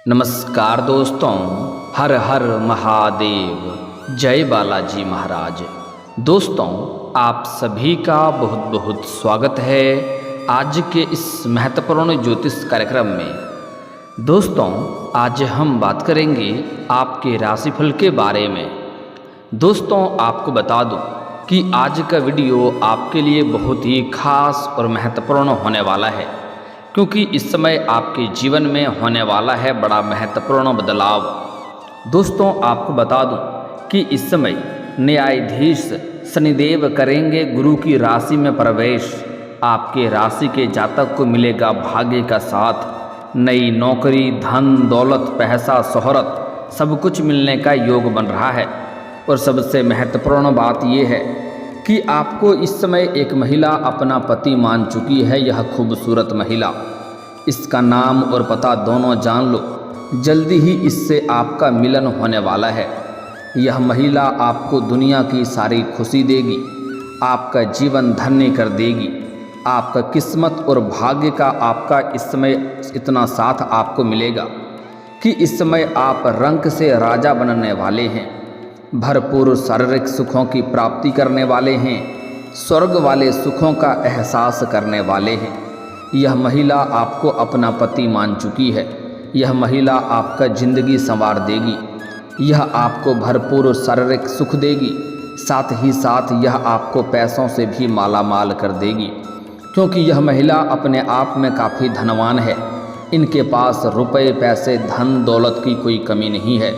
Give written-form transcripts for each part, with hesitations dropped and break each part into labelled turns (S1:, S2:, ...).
S1: नमस्कार दोस्तों, हर हर महादेव, जय बालाजी महाराज। दोस्तों, आप सभी का बहुत बहुत स्वागत है आज के इस महत्वपूर्ण ज्योतिष कार्यक्रम में। दोस्तों, आज हम बात करेंगे आपके राशिफल के बारे में। दोस्तों, आपको बता दूं कि आज का वीडियो आपके लिए बहुत ही खास और महत्वपूर्ण होने वाला है, क्योंकि इस समय आपके जीवन में होने वाला है बड़ा महत्वपूर्ण बदलाव। दोस्तों, आपको बता दूं कि इस समय न्यायाधीश शनिदेव करेंगे गुरु की राशि में प्रवेश। आपके राशि के जातक को मिलेगा भाग्य का साथ, नई नौकरी, धन दौलत, पैसा, शोहरत सब कुछ मिलने का योग बन रहा है। और सबसे महत्वपूर्ण बात यह है कि आपको इस समय एक महिला अपना पति मान चुकी है। यह खूबसूरत महिला, इसका नाम और पता दोनों जान लो, जल्दी ही इससे आपका मिलन होने वाला है। यह महिला आपको दुनिया की सारी खुशी देगी, आपका जीवन धन्य कर देगी। आपका किस्मत और भाग्य का आपका इस समय इतना साथ आपको मिलेगा कि इस समय आप रंक से राजा बनने वाले हैं। भरपूर शारीरिक सुखों की प्राप्ति करने वाले हैं, स्वर्ग वाले सुखों का एहसास करने वाले हैं। यह महिला आपको अपना पति मान चुकी है। यह महिला आपका जिंदगी संवार देगी। यह आपको भरपूर शारीरिक सुख देगी, साथ ही साथ यह आपको पैसों से भी माला माल कर देगी, क्योंकि यह महिला अपने आप में काफ़ी धनवान है। इनके पास रुपए, पैसे, धन दौलत की कोई कमी नहीं है।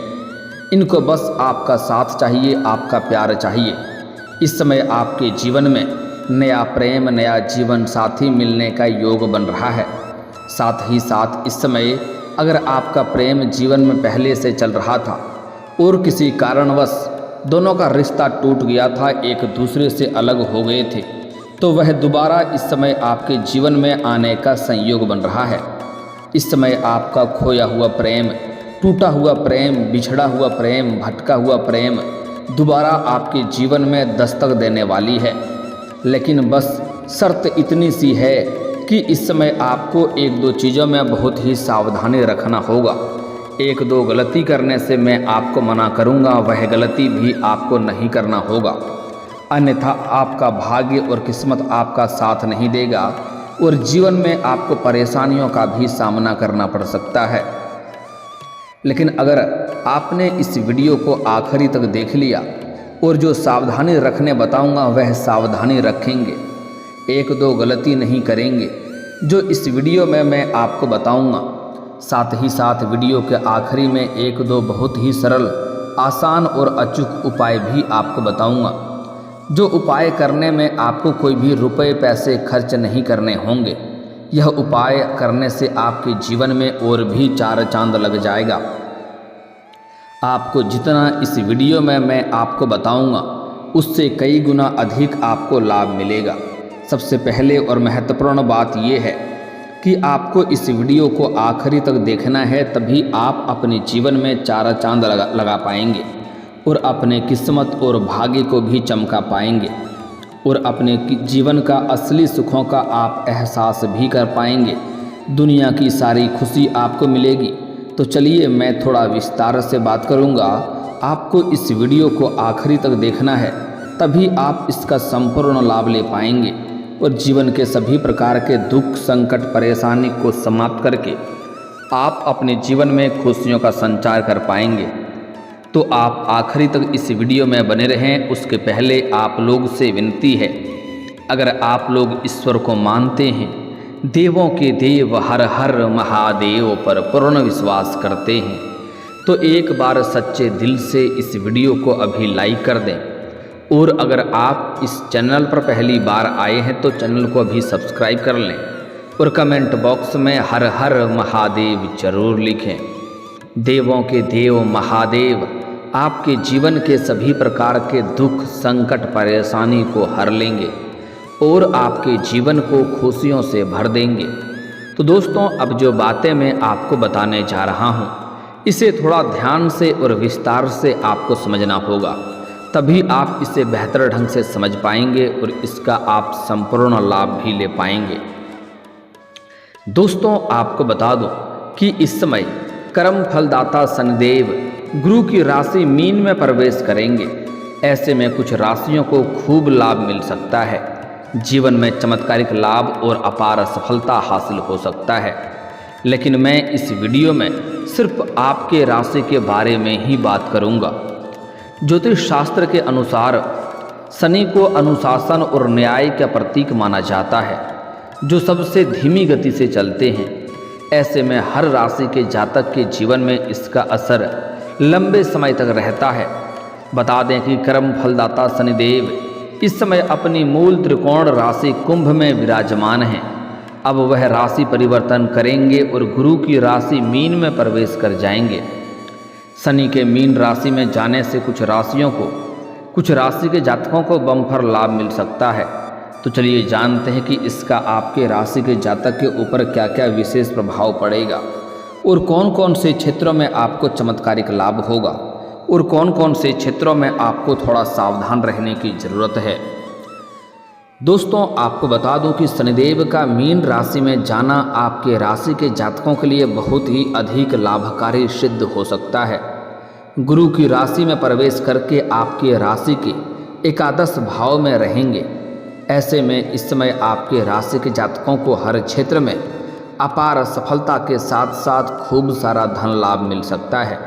S1: इनको बस आपका साथ चाहिए, आपका प्यार चाहिए। इस समय आपके जीवन में नया प्रेम, नया जीवन साथी मिलने का योग बन रहा है। साथ ही साथ इस समय अगर आपका प्रेम जीवन में पहले से चल रहा था और किसी कारणवश दोनों का रिश्ता टूट गया था, एक दूसरे से अलग हो गए थे, तो वह दोबारा इस समय आपके जीवन में आने का संयोग बन रहा है। इस समय आपका खोया हुआ प्रेम, टूटा हुआ प्रेम, बिछड़ा हुआ प्रेम, भटका हुआ प्रेम दोबारा आपके जीवन में दस्तक देने वाली है। लेकिन बस शर्त इतनी सी है कि इस समय आपको एक दो चीज़ों में बहुत ही सावधानी रखना होगा। एक दो गलती करने से मैं आपको मना करूंगा, वह गलती भी आपको नहीं करना होगा, अन्यथा आपका भाग्य और किस्मत आपका साथ नहीं देगा और जीवन में आपको परेशानियों का भी सामना करना पड़ सकता है। लेकिन अगर आपने इस वीडियो को आखिरी तक देख लिया और जो सावधानी रखने बताऊंगा वह सावधानी रखेंगे, एक दो गलती नहीं करेंगे जो इस वीडियो में मैं आपको बताऊंगा, साथ ही साथ वीडियो के आखिरी में एक दो बहुत ही सरल, आसान और अचूक उपाय भी आपको बताऊंगा, जो उपाय करने में आपको कोई भी रुपए पैसे खर्च नहीं करने होंगे। यह उपाय करने से आपके जीवन में और भी चार चांद लग जाएगा। आपको जितना इस वीडियो में मैं आपको बताऊंगा उससे कई गुना अधिक आपको लाभ मिलेगा। सबसे पहले और महत्वपूर्ण बात यह है कि आपको इस वीडियो को आखिरी तक देखना है, तभी आप अपने जीवन में चार चांद लगा पाएंगे और अपने किस्मत और भाग्य को भी चमका पाएंगे और अपने जीवन का असली सुखों का आप एहसास भी कर पाएंगे। दुनिया की सारी खुशी आपको मिलेगी। तो चलिए मैं थोड़ा विस्तार से बात करूंगा। आपको इस वीडियो को आखिरी तक देखना है, तभी आप इसका संपूर्ण लाभ ले पाएंगे और जीवन के सभी प्रकार के दुख, संकट, परेशानी को समाप्त करके आप अपने जीवन में खुशियों का संचार कर पाएंगे। तो आप आखिरी तक इस वीडियो में बने रहें। उसके पहले आप लोग से विनती है, अगर आप लोग ईश्वर को मानते हैं, देवों के देव हर हर महादेव पर पूर्ण विश्वास करते हैं, तो एक बार सच्चे दिल से इस वीडियो को अभी लाइक कर दें। और अगर आप इस चैनल पर पहली बार आए हैं तो चैनल को अभी सब्सक्राइब कर लें और कमेंट बॉक्स में हर हर महादेव जरूर लिखें। देवों के देव महादेव आपके जीवन के सभी प्रकार के दुख, संकट, परेशानी को हर लेंगे और आपके जीवन को खुशियों से भर देंगे। तो दोस्तों, अब जो बातें मैं आपको बताने जा रहा हूँ, इसे थोड़ा ध्यान से और विस्तार से आपको समझना होगा, तभी आप इसे बेहतर ढंग से समझ पाएंगे और इसका आप संपूर्ण लाभ भी ले पाएंगे। दोस्तों, आपको बता दूं कि इस समय कर्म फलदाता शनिदेव गुरु की राशि मीन में प्रवेश करेंगे। ऐसे में कुछ राशियों को खूब लाभ मिल सकता है। जीवन में चमत्कारिक लाभ और अपार सफलता हासिल हो सकता है। लेकिन मैं इस वीडियो में सिर्फ आपके राशि के बारे में ही बात करूंगा। ज्योतिष शास्त्र के अनुसार शनि को अनुशासन और न्याय का प्रतीक माना जाता है, जो सबसे धीमी गति से चलते हैं। ऐसे में हर राशि के जातक के जीवन में इसका असर लंबे समय तक रहता है। बता दें कि कर्म फलदाता शनिदेव इस समय अपनी मूल त्रिकोण राशि कुंभ में विराजमान हैं। अब वह राशि परिवर्तन करेंगे और गुरु की राशि मीन में प्रवेश कर जाएंगे। शनि के मीन राशि में जाने से कुछ राशि के जातकों को बम्पर लाभ मिल सकता है। तो चलिए जानते हैं कि इसका आपके राशि के जातक के ऊपर क्या क्या विशेष प्रभाव पड़ेगा और कौन कौन से क्षेत्रों में आपको चमत्कारिक लाभ होगा और कौन कौन से क्षेत्रों में आपको थोड़ा सावधान रहने की ज़रूरत है। दोस्तों, आपको बता दूं कि शनिदेव का मीन राशि में जाना आपके राशि के जातकों के लिए बहुत ही अधिक लाभकारी सिद्ध हो सकता है। गुरु की राशि में प्रवेश करके आपके राशि के एकादश भाव में रहेंगे। ऐसे में इस समय आपके राशि के जातकों को हर क्षेत्र में अपार सफलता के साथ साथ खूब सारा धन लाभ मिल सकता है।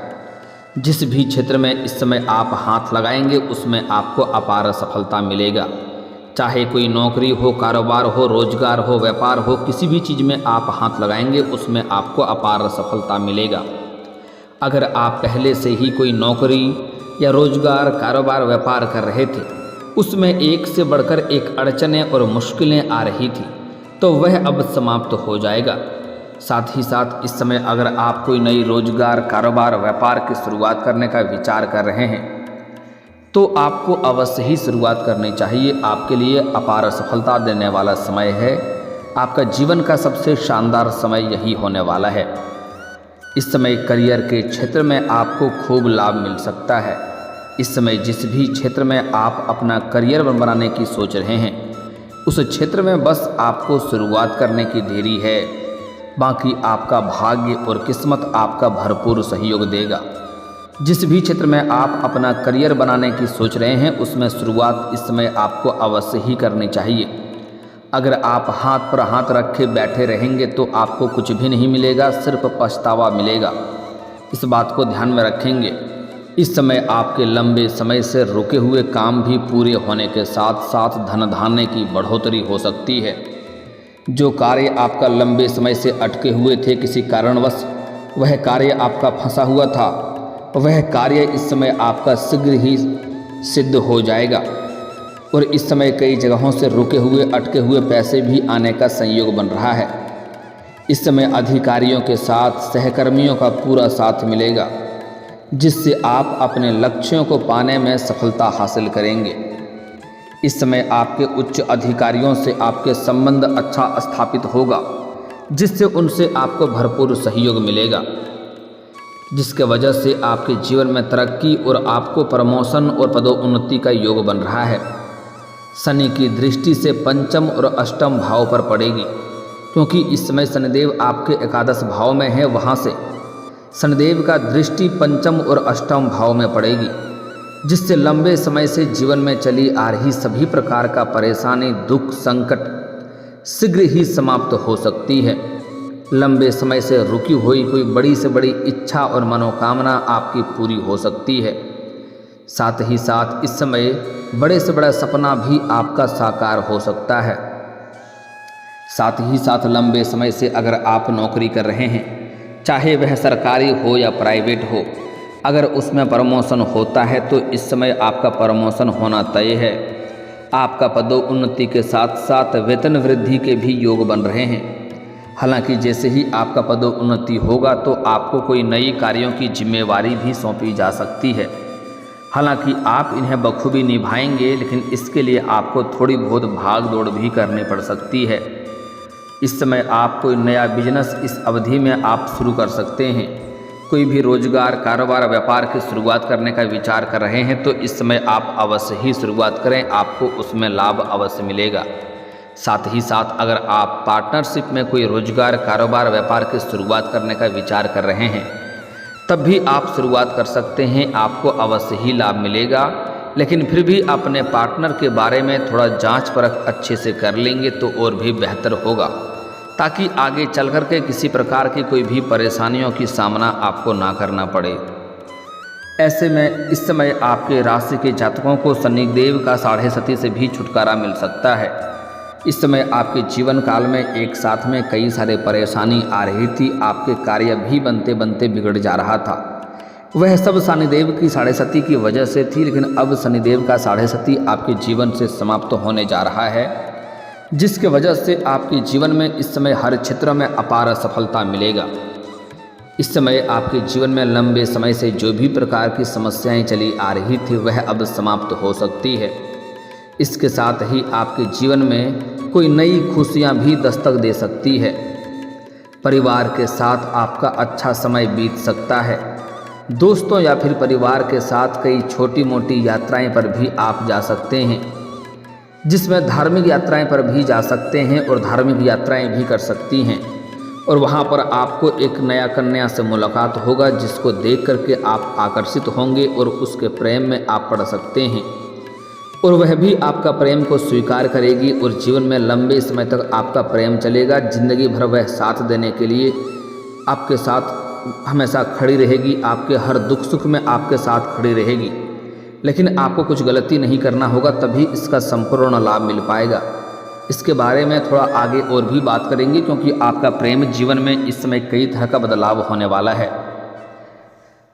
S1: जिस भी क्षेत्र में इस समय आप हाथ लगाएंगे उसमें आपको अपार सफलता मिलेगा। चाहे कोई नौकरी हो, कारोबार हो, रोजगार हो, व्यापार हो, किसी भी चीज़ में आप हाथ लगाएंगे उसमें आपको अपार सफलता मिलेगा। अगर आप पहले से ही कोई नौकरी या रोजगार, कारोबार, व्यापार कर रहे थे, उसमें एक से बढ़कर एक अड़चनें और मुश्किलें आ रही थी, तो वह अब समाप्त हो जाएगा। साथ ही साथ इस समय अगर आप कोई नई रोजगार, कारोबार, व्यापार की शुरुआत करने का विचार कर रहे हैं तो आपको अवश्य ही शुरुआत करनी चाहिए। आपके लिए अपार सफलता देने वाला समय है। आपका जीवन का सबसे शानदार समय यही होने वाला है। इस समय करियर के क्षेत्र में आपको खूब लाभ मिल सकता है। इस समय जिस भी क्षेत्र में आप अपना करियर बनाने की सोच रहे हैं उस क्षेत्र में बस आपको शुरुआत करने की देरी है। बाकी आपका भाग्य और किस्मत आपका भरपूर सहयोग देगा। जिस भी क्षेत्र में आप अपना करियर बनाने की सोच रहे हैं उसमें शुरुआत इस समय आपको अवश्य ही करनी चाहिए। अगर आप हाथ पर हाथ रखे बैठे रहेंगे तो आपको कुछ भी नहीं मिलेगा, सिर्फ पछतावा मिलेगा। इस बात को ध्यान में रखेंगे। इस समय आपके लंबे समय से रुके हुए काम भी पूरे होने के साथ साथ धन धान्य की बढ़ोतरी हो सकती है। जो कार्य आपका लंबे समय से अटके हुए थे किसी कारणवश, वह कार्य आपका फंसा हुआ था, वह कार्य इस समय आपका शीघ्र ही सिद्ध हो जाएगा। और इस समय कई जगहों से रुके हुए अटके हुए पैसे भी आने का संयोग बन रहा है। इस समय अधिकारियों के साथ सहकर्मियों का पूरा साथ मिलेगा, जिससे आप अपने लक्ष्यों को पाने में सफलता हासिल करेंगे। इस समय आपके उच्च अधिकारियों से आपके संबंध अच्छा स्थापित होगा, जिससे उनसे आपको भरपूर सहयोग मिलेगा, जिसके वजह से आपके जीवन में तरक्की और आपको प्रमोशन और पदोन्नति का योग बन रहा है। शनि की दृष्टि से पंचम और अष्टम भाव पर पड़ेगी, क्योंकि इस समय शनिदेव आपके एकादश भाव में है। वहाँ से शनिदेव का दृष्टि पंचम और अष्टम भाव में पड़ेगी, जिससे लंबे समय से जीवन में चली आ रही सभी प्रकार का परेशानी, दुख, संकट शीघ्र ही समाप्त हो सकती है। लंबे समय से रुकी हुई कोई बड़ी से बड़ी इच्छा और मनोकामना आपकी पूरी हो सकती है। साथ ही साथ इस समय बड़े से बड़ा सपना भी आपका साकार हो सकता है। साथ ही साथ लंबे समय से अगर आप नौकरी कर रहे हैं, चाहे वह सरकारी हो या प्राइवेट हो, अगर उसमें प्रमोशन होता है तो इस समय आपका प्रमोशन होना तय है। आपका पदोन्नति के साथ साथ वेतन वृद्धि के भी योग बन रहे हैं। हालांकि जैसे ही आपका पदोन्नति होगा तो आपको कोई नई कार्यों की जिम्मेवारी भी सौंपी जा सकती है। हालांकि आप इन्हें बखूबी निभाएंगे, लेकिन इसके लिए आपको थोड़ी बहुत भाग दौड़ भी करनी पड़ सकती है। इस समय आप कोई नया बिजनेस इस अवधि में आप शुरू कर सकते हैं। कोई भी रोजगार, कारोबार, व्यापार की शुरुआत करने का विचार कर रहे हैं तो इस समय आप अवश्य ही शुरुआत करें, आपको उसमें लाभ अवश्य मिलेगा। साथ ही साथ अगर आप पार्टनरशिप में कोई रोजगार, कारोबार, व्यापार की शुरुआत करने का विचार कर रहे हैं तब भी आप शुरुआत कर सकते हैं, आपको अवश्य ही लाभ मिलेगा। लेकिन फिर भी अपने पार्टनर के बारे में थोड़ा जांच परख अच्छे से कर लेंगे तो और भी बेहतर होगा, ताकि आगे चल कर के किसी प्रकार की कोई भी परेशानियों की सामना आपको ना करना पड़े। ऐसे में इस समय आपके राशि के जातकों को शनिदेव का 6.5 से भी छुटकारा मिल सकता है। इस समय आपके जीवन काल में एक साथ में कई सारे परेशानी आ रही थी, आपके कार्य भी बनते बनते बिगड़ जा रहा था। वह सब शनिदेव की 6.5 की वजह से थी, लेकिन अब शनिदेव का 6.5 आपके जीवन से समाप्त होने जा रहा है, जिसके वजह से आपके जीवन में इस समय हर क्षेत्र में अपार सफलता मिलेगा। इस समय आपके जीवन में लंबे समय से जो भी प्रकार की समस्याएं चली आ रही थी वह अब समाप्त हो सकती है। इसके साथ ही आपके जीवन में कोई नई खुशियां भी दस्तक दे सकती है। परिवार के साथ आपका अच्छा समय बीत सकता है। दोस्तों या फिर परिवार के साथ कई छोटी मोटी यात्राएं पर भी आप जा सकते हैं, जिसमें धार्मिक यात्राएं पर भी जा सकते हैं और धार्मिक यात्राएं भी कर सकती हैं। और वहाँ पर आपको एक नया कन्या से मुलाकात होगा, जिसको देख करके आप आकर्षित होंगे और उसके प्रेम में आप पड़ सकते हैं, और वह भी आपका प्रेम को स्वीकार करेगी और जीवन में लंबे समय तक आपका प्रेम चलेगा। जिंदगी भर वह साथ देने के लिए आपके साथ हमेशा खड़ी रहेगी, आपके हर दुख सुख में आपके साथ खड़ी रहेगी। लेकिन आपको कुछ गलती नहीं करना होगा, तभी इसका संपूर्ण लाभ मिल पाएगा। इसके बारे में थोड़ा आगे और भी बात करेंगे, क्योंकि आपका प्रेम जीवन में इस समय कई तरह का बदलाव होने वाला है।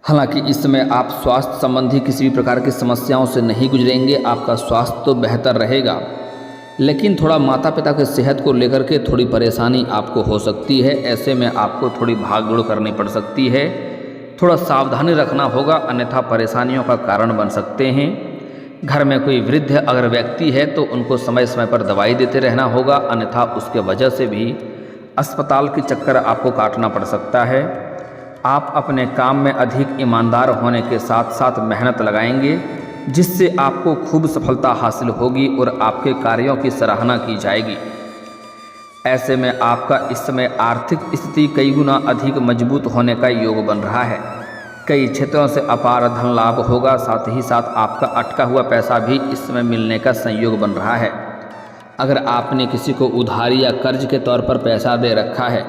S1: हालांकि इस समय आप स्वास्थ्य संबंधी किसी भी प्रकार की समस्याओं से नहीं गुजरेंगे, आपका स्वास्थ्य तो बेहतर रहेगा, लेकिन थोड़ा माता पिता की सेहत को लेकर के थोड़ी परेशानी आपको हो सकती है। ऐसे में आपको थोड़ी भागदौड़ करनी पड़ सकती है, थोड़ा सावधानी रखना होगा, अन्यथा परेशानियों का कारण बन सकते हैं। घर में कोई वृद्ध अगर व्यक्ति है तो उनको समय समय पर दवाई देते रहना होगा, अन्यथा उसके वजह से भी अस्पताल की चक्कर आपको काटना पड़ सकता है। आप अपने काम में अधिक ईमानदार होने के साथ साथ मेहनत लगाएंगे, जिससे आपको खूब सफलता हासिल होगी और आपके कार्यों की सराहना की जाएगी। ऐसे में आपका इस समय आर्थिक स्थिति कई गुना अधिक मजबूत होने का योग बन रहा है। कई क्षेत्रों से अपार धन लाभ होगा, साथ ही साथ आपका अटका हुआ पैसा भी इस समय मिलने का संयोग बन रहा है। अगर आपने किसी को उधारी या कर्ज के तौर पर पैसा दे रखा है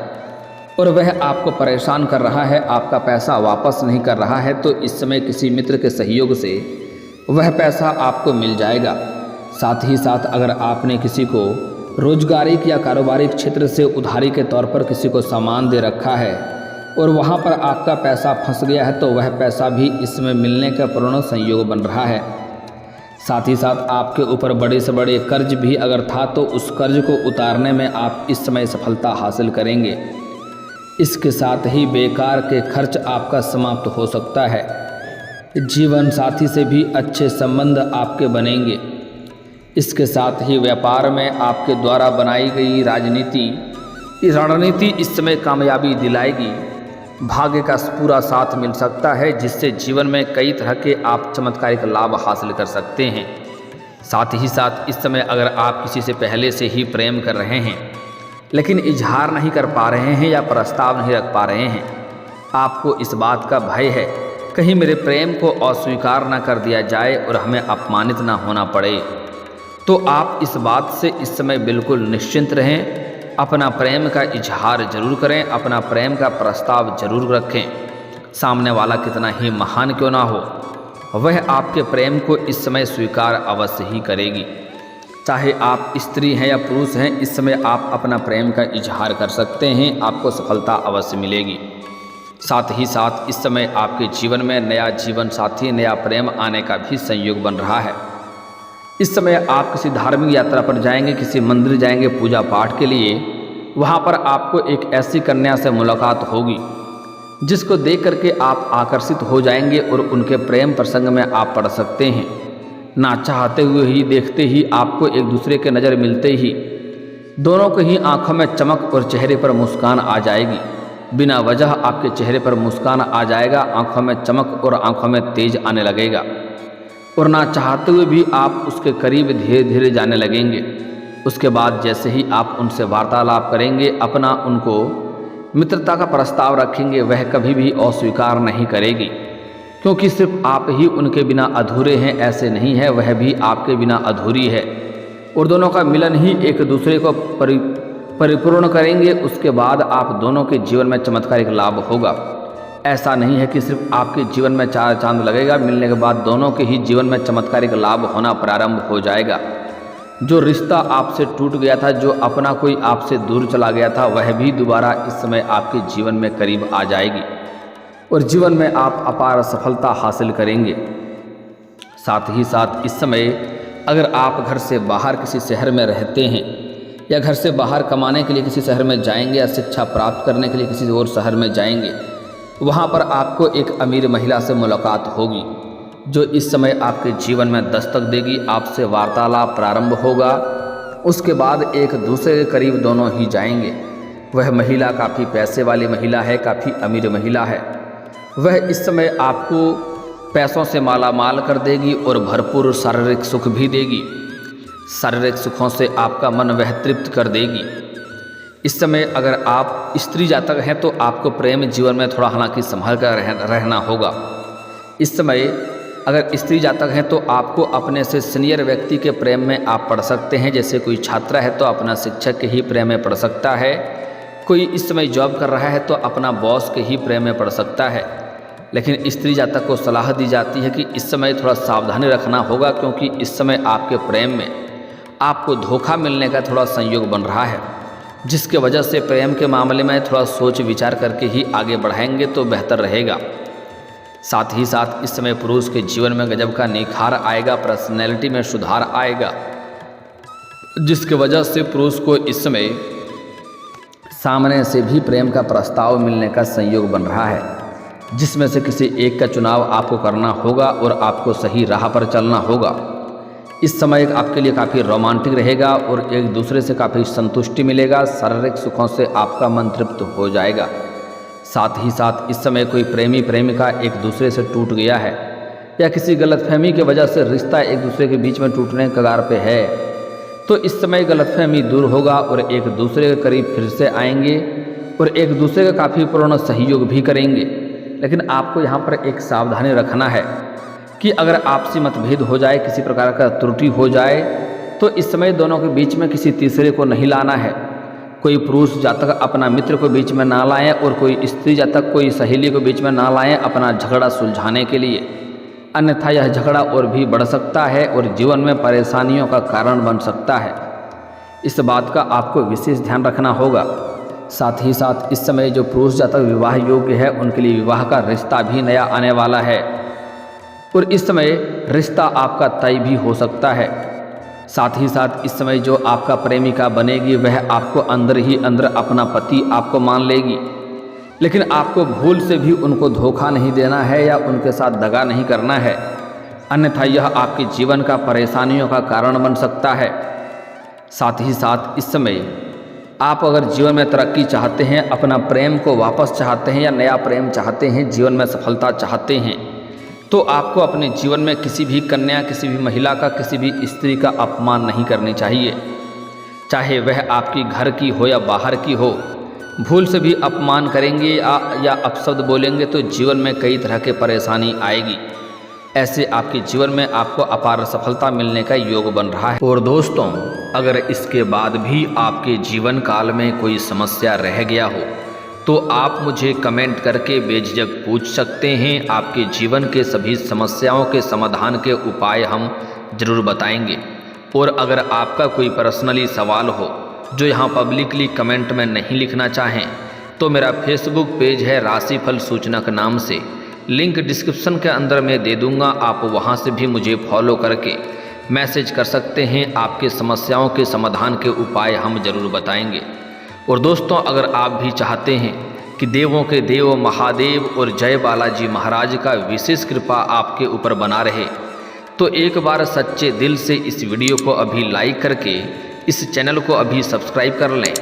S1: और वह आपको परेशान कर रहा है, आपका पैसा वापस नहीं कर रहा है, तो इस समय किसी मित्र के सहयोग से वह पैसा आपको मिल जाएगा। साथ ही साथ अगर आपने किसी को रोजगारिक या कारोबारिक क्षेत्र से उधारी के तौर पर किसी को सामान दे रखा है और वहाँ पर आपका पैसा फंस गया है, तो वह पैसा भी इसमें मिलने का पूर्ण संयोग बन रहा है। साथ ही साथ आपके ऊपर बड़े से बड़े कर्ज भी अगर था तो उस कर्ज को उतारने में आप इस समय सफलता हासिल करेंगे। इसके साथ ही बेकार के खर्च आपका समाप्त हो सकता है। जीवन साथी से भी अच्छे संबंध आपके बनेंगे। इसके साथ ही व्यापार में आपके द्वारा बनाई गई रणनीति इस समय कामयाबी दिलाएगी। भाग्य का पूरा साथ मिल सकता है, जिससे जीवन में कई तरह के आप चमत्कारिक लाभ हासिल कर सकते हैं। साथ ही साथ इस समय अगर आप किसी से पहले से ही प्रेम कर रहे हैं लेकिन इजहार नहीं कर पा रहे हैं या प्रस्ताव नहीं रख पा रहे हैं, आपको इस बात का भय है कहीं मेरे प्रेम को अस्वीकार ना कर दिया जाए और हमें अपमानित ना होना पड़े, तो आप इस बात से इस समय बिल्कुल निश्चिंत रहें। अपना प्रेम का इजहार जरूर करें, अपना प्रेम का प्रस्ताव जरूर रखें। सामने वाला कितना ही महान क्यों ना हो, वह आपके प्रेम को इस समय स्वीकार अवश्य ही करेगी। चाहे आप स्त्री हैं या पुरुष हैं, इस समय आप अपना प्रेम का इजहार कर सकते हैं, आपको सफलता अवश्य मिलेगी। साथ ही साथ इस समय आपके जीवन में नया जीवन साथी, नया प्रेम आने का भी संयोग बन रहा है। इस समय आप किसी धार्मिक यात्रा पर जाएंगे, किसी मंदिर जाएंगे पूजा पाठ के लिए। वहाँ पर आपको एक ऐसी कन्या से मुलाकात होगी जिसको देख करके आप आकर्षित हो जाएंगे और उनके प्रेम प्रसंग में आप पड़ सकते हैं। ना चाहते हुए ही, देखते ही आपको एक दूसरे के नज़र मिलते ही दोनों को ही आंखों में चमक और चेहरे पर मुस्कान आ जाएगी। बिना वजह आपके चेहरे पर मुस्कान आ जाएगा, आंखों में चमक और आंखों में तेज आने लगेगा और ना चाहते हुए भी आप उसके करीब धीरे धीरे जाने लगेंगे। उसके बाद जैसे ही आप उनसे वार्तालाप करेंगे, अपना उनको मित्रता का प्रस्ताव रखेंगे वह कभी भी अस्वीकार नहीं करेगी, क्योंकि सिर्फ आप ही उनके बिना अधूरे हैं ऐसे नहीं है, वह भी आपके बिना अधूरी है। और दोनों का मिलन ही एक दूसरे को परिपूर्ण करेंगे। उसके बाद आप दोनों के जीवन में चमत्कारिक लाभ होगा। ऐसा नहीं है कि सिर्फ आपके जीवन में चार चांद लगेगा, मिलने के बाद दोनों के ही जीवन में चमत्कारिक लाभ होना प्रारंभ हो जाएगा। जो रिश्ता आपसे टूट गया था, जो अपना कोई आपसे दूर चला गया था, वह भी दोबारा इस समय आपके जीवन में करीब आ जाएगी और जीवन में आप अपार सफलता हासिल करेंगे। साथ ही साथ इस समय अगर आप घर से बाहर किसी शहर में रहते हैं या घर से बाहर कमाने के लिए किसी शहर में जाएंगे या शिक्षा प्राप्त करने के लिए किसी और शहर में जाएंगे, वहाँ पर आपको एक अमीर महिला से मुलाकात होगी जो इस समय आपके जीवन में दस्तक देगी। आपसे वार्तालाप प्रारंभ होगा। उसके बाद एक दूसरे के करीब दोनों ही जाएंगे। वह महिला काफ़ी पैसे वाली महिला है, काफ़ी अमीर महिला है। वह इस समय आपको पैसों से माला माल कर देगी और भरपूर शारीरिक सुख भी देगी। शारीरिक सुखों से आपका मन वह तृप्त कर देगी। इस समय अगर आप स्त्री जातक हैं तो आपको प्रेम जीवन में थोड़ा हालांकि संभल कर रहना होगा। इस समय अगर स्त्री जातक हैं तो आपको अपने से सीनियर व्यक्ति के प्रेम में आप पड़ सकते हैं। जैसे कोई छात्र है तो अपना शिक्षक के ही प्रेम में पड़ सकता है। कोई इस समय जॉब कर रहा है तो अपना बॉस के ही प्रेम में पड़ सकता है। लेकिन स्त्री जातक को सलाह दी जाती है कि इस समय थोड़ा सावधानी रखना होगा, क्योंकि इस समय आपके प्रेम में आपको धोखा मिलने का थोड़ा संयोग बन रहा है, जिसके वजह से प्रेम के मामले में थोड़ा सोच विचार करके ही आगे बढ़ाएंगे तो बेहतर रहेगा। साथ ही साथ इस समय पुरुष के जीवन में गजब का निखार आएगा, पर्सनैलिटी में सुधार आएगा, जिसके वजह से पुरुष को इस समय सामने से भी प्रेम का प्रस्ताव मिलने का संयोग बन रहा है, जिसमें से किसी एक का चुनाव आपको करना होगा और आपको सही राह पर चलना होगा। इस समय आपके लिए काफ़ी रोमांटिक रहेगा और एक दूसरे से काफ़ी संतुष्टि मिलेगा। शारीरिक सुखों से आपका मन तृप्त हो जाएगा। साथ ही साथ इस समय कोई प्रेमी प्रेमिका एक दूसरे से टूट गया है या किसी गलतफहमी की वजह से रिश्ता एक दूसरे के बीच में टूटने के कगार पे है, तो इस समय गलतफहमी दूर होगा और एक दूसरे के करीब फिर से आएंगे और एक दूसरे का काफ़ी पूर्ण सहयोग भी करेंगे। लेकिन आपको यहाँ पर एक सावधानी रखना है कि अगर आपसी मतभेद हो जाए, किसी प्रकार का त्रुटि हो जाए, तो इस समय दोनों के बीच में किसी तीसरे को नहीं लाना है। कोई पुरुष जातक अपना मित्र को बीच में ना लाएं और कोई स्त्री जातक कोई सहेली को बीच में ना लाएं अपना झगड़ा सुलझाने के लिए, अन्यथा यह झगड़ा और भी बढ़ सकता है और जीवन में परेशानियों का कारण बन सकता है। इस बात का आपको विशेष ध्यान रखना होगा। साथ ही साथ इस समय जो पुरुष जातक विवाह योग्य है उनके लिए विवाह का रिश्ता भी नया आने वाला है और इस समय रिश्ता आपका तय भी हो सकता है। साथ ही साथ इस समय जो आपका प्रेमिका बनेगी वह आपको अंदर ही अंदर अपना पति आपको मान लेगी, लेकिन आपको भूल से भी उनको धोखा नहीं देना है या उनके साथ दगा नहीं करना है, अन्यथा यह आपके जीवन का परेशानियों का कारण बन सकता है। साथ ही साथ इस समय आप अगर जीवन में तरक्की चाहते हैं, अपना प्रेम को वापस चाहते हैं या नया प्रेम चाहते हैं, जीवन में सफलता चाहते हैं, तो आपको अपने जीवन में किसी भी कन्या, किसी भी महिला का, किसी भी स्त्री का अपमान नहीं करनी चाहिए। चाहे वह आपकी घर की हो या बाहर की हो, भूल से भी अपमान करेंगे या अपशब्द बोलेंगे तो जीवन में कई तरह के परेशानी आएगी। ऐसे आपके जीवन में आपको अपार सफलता मिलने का योग बन रहा है। और दोस्तों, अगर इसके बाद भी आपके जीवन काल में कोई समस्या रह गया हो तो आप मुझे कमेंट करके बेझिझक पूछ सकते हैं। आपके जीवन के सभी समस्याओं के समाधान के उपाय हम जरूर बताएंगे। और अगर आपका कोई पर्सनली सवाल हो जो यहाँ पब्लिकली कमेंट में नहीं लिखना चाहें तो मेरा फेसबुक पेज है राशिफल सूचनक नाम से, लिंक डिस्क्रिप्शन के अंदर मैं दे दूँगा। आप वहाँ से भी मुझे फॉलो करके मैसेज कर सकते हैं। आपके समस्याओं के समाधान के उपाय हम जरूर बताएंगे। और दोस्तों, अगर आप भी चाहते हैं कि देवों के देव महादेव और जय बालाजी महाराज का विशेष कृपा आपके ऊपर बना रहे, तो एक बार सच्चे दिल से इस वीडियो को अभी लाइक करके इस चैनल को अभी सब्सक्राइब कर लें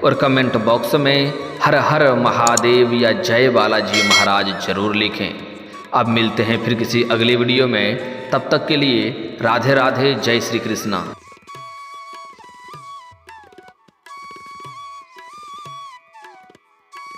S1: और कमेंट बॉक्स में हर हर महादेव या जय बालाजी महाराज जरूर लिखें। अब मिलते हैं फिर किसी अगली वीडियो में, तब तक के लिए राधे राधे, जय श्री कृष्णा।